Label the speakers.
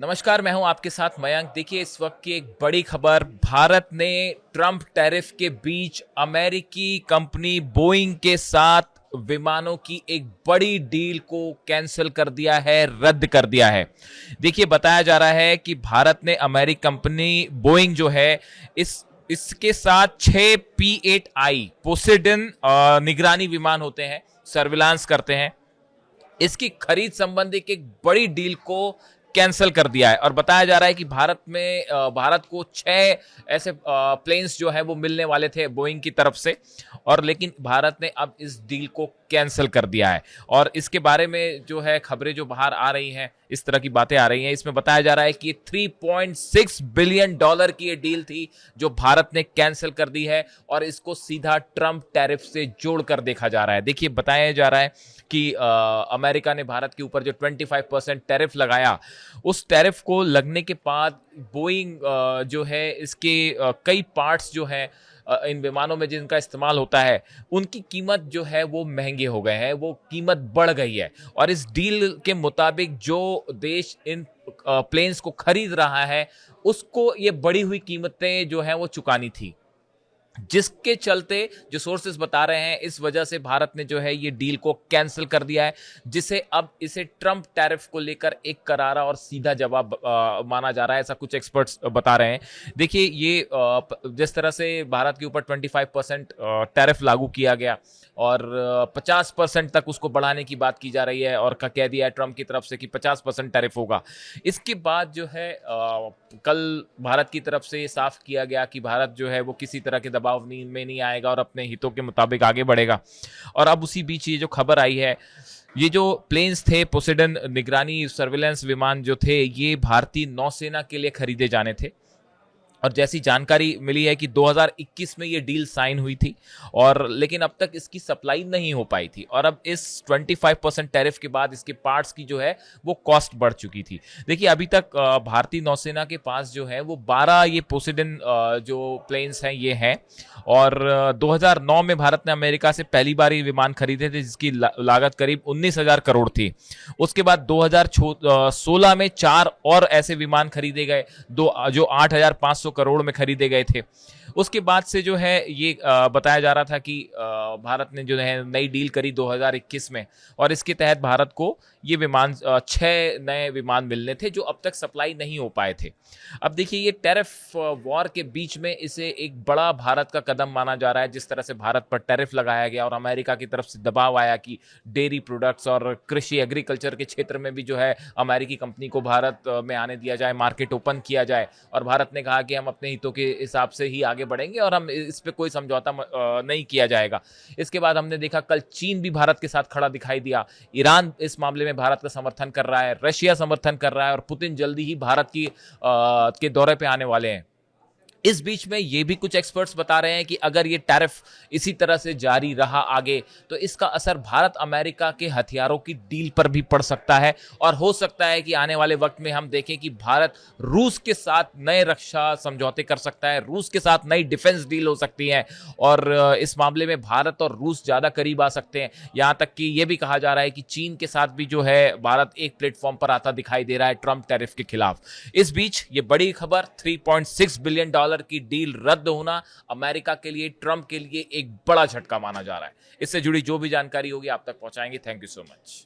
Speaker 1: नमस्कार, मैं हूं आपके साथ मयंक। देखिए, इस वक्त की एक बड़ी खबर, भारत ने ट्रंप टैरिफ के बीच अमेरिकी कंपनी बोइंग के साथ विमानों की एक बड़ी डील को कैंसिल कर दिया है, रद्द कर दिया है। देखिए, बताया जा रहा है कि भारत ने अमेरिकी कंपनी बोइंग जो है इसके साथ 6 P-8I पोसेडन निगरानी विमान होते हैं, सर्विलांस करते हैं, इसकी खरीद संबंधी एक बड़ी डील को कैंसिल कर दिया है। और बताया जा रहा है कि भारत को 6 ऐसे प्लेन्स जो है वो मिलने वाले थे बोइंग की तरफ से, और लेकिन भारत ने अब इस डील को कैंसिल कर दिया है। और इसके बारे में जो है खबरें जो बाहर आ रही हैं, इस तरह की बातें आ रही हैं, इसमें बताया जा रहा है कि $3.6 बिलियन की ये डील थी जो भारत ने कैंसिल कर दी है, और इसको सीधा ट्रंप टैरिफ से जोड़कर देखा जा रहा है। देखिए, बताया जा रहा है कि अमेरिका ने भारत के ऊपर जो 25% टैरिफ लगाया, उस टैरिफ को लगने के बाद बोइंग जो है इसके कई पार्ट्स जो हैं इन विमानों में जिनका इस्तेमाल होता है, उनकी कीमत जो है वो महंगे हो गए हैं, वो कीमत बढ़ गई है। और इस डील के मुताबिक जो देश इन प्लेन्स को खरीद रहा है, उसको ये बढ़ी हुई कीमतें जो हैं वो चुकानी थी, जिसके चलते जो सोर्सेस बता रहे हैं इस वजह से भारत ने जो है ये डील को कैंसिल कर दिया है, जिसे अब इसे ट्रंप टैरिफ को लेकर एक करारा और सीधा जवाब माना जा रहा है, ऐसा कुछ एक्सपर्ट्स बता रहे हैं। देखिए, ये जिस तरह से भारत के ऊपर 25% टैरिफ लागू किया गया और 50% तक उसको बढ़ाने की बात की जा रही है, और कह दिया है ट्रंप की तरफ से कि 50% टैरिफ होगा। इसके बाद जो है कल भारत की तरफ से साफ किया गया कि भारत जो है वो किसी तरह के दबाव में नहीं आएगा और अपने हितों के मुताबिक आगे बढ़ेगा। और अब उसी बीच ये जो खबर आई है, ये जो प्लेन्स थे, पोसेडन निगरानी सर्विलेंस विमान जो थे, ये भारतीय नौसेना के लिए खरीदे जाने थे। और जैसी जानकारी मिली है कि 2021 में ये डील साइन हुई थी, और लेकिन अब तक इसकी सप्लाई नहीं हो पाई थी, और अब इस 25% टैरिफ के बाद इसके पार्ट्स की जो है वो कॉस्ट बढ़ चुकी थी। देखिए, अभी तक भारतीय नौसेना के पास जो है वो 12 ये पोसेडन जो प्लेन्स हैं ये हैं, और 2009 में भारत ने अमेरिका से पहली बार ये विमान खरीदे थे, जिसकी लागत करीब 19,000 करोड़ थी। उसके बाद 2016 में 4 और ऐसे विमान खरीदे गए, जो 8,500 करोड़ में खरीदे गए थे। उसके बाद से जो है ये बताया जा रहा था कि भारत ने जो है नई डील करी 2021 में, और इसके तहत भारत को ये विमान 6 नए विमान मिलने थे जो अब तक सप्लाई नहीं हो पाए थे। अब देखिए, ये टैरिफ वॉर के बीच में इसे एक बड़ा भारत का कदम माना जा रहा है, जिस तरह से भारत पर टैरिफ लगाया गया और अमेरिका की तरफ से दबाव आया कि डेयरी प्रोडक्ट्स और कृषि एग्रीकल्चर के क्षेत्र में भी जो है अमेरिकी कंपनी को भारत में आने दिया जाए, मार्केट ओपन किया जाए। और भारत ने कहा कि हम अपने हितों के हिसाब से ही आगे बढ़ेंगे और हम इस पे कोई समझौता नहीं किया जाएगा। इसके बाद हमने देखा कल चीन भी भारत के साथ खड़ा दिखाई दिया, ईरान इस मामले में भारत का समर्थन कर रहा है, रशिया समर्थन कर रहा है, और पुतिन जल्दी ही भारत के दौरे पे आने वाले हैं। इस बीच में ये भी कुछ एक्सपर्ट्स बता रहे हैं कि अगर ये टैरिफ इसी तरह से जारी रहा आगे, तो इसका असर भारत अमेरिका के हथियारों की डील पर भी पड़ सकता है, और हो सकता है कि आने वाले वक्त में हम देखें कि भारत रूस के साथ नए रक्षा समझौते कर सकता है, रूस के साथ नई डिफेंस डील हो सकती है, और इस मामले में भारत और रूस ज्यादा करीब आ सकते हैं। यहां तक कि यह भी कहा जा रहा है कि चीन के साथ भी जो है भारत एक प्लेटफॉर्म पर आता दिखाई दे रहा है ट्रंप टैरिफ के खिलाफ। इस बीच ये बड़ी खबर, $3.6 बिलियन की डील रद्द होना अमेरिका के लिए, ट्रंप के लिए एक बड़ा झटका माना जा रहा है। इससे जुड़ी जो भी जानकारी होगी आप तक पहुंचाएंगे। Thank you so much.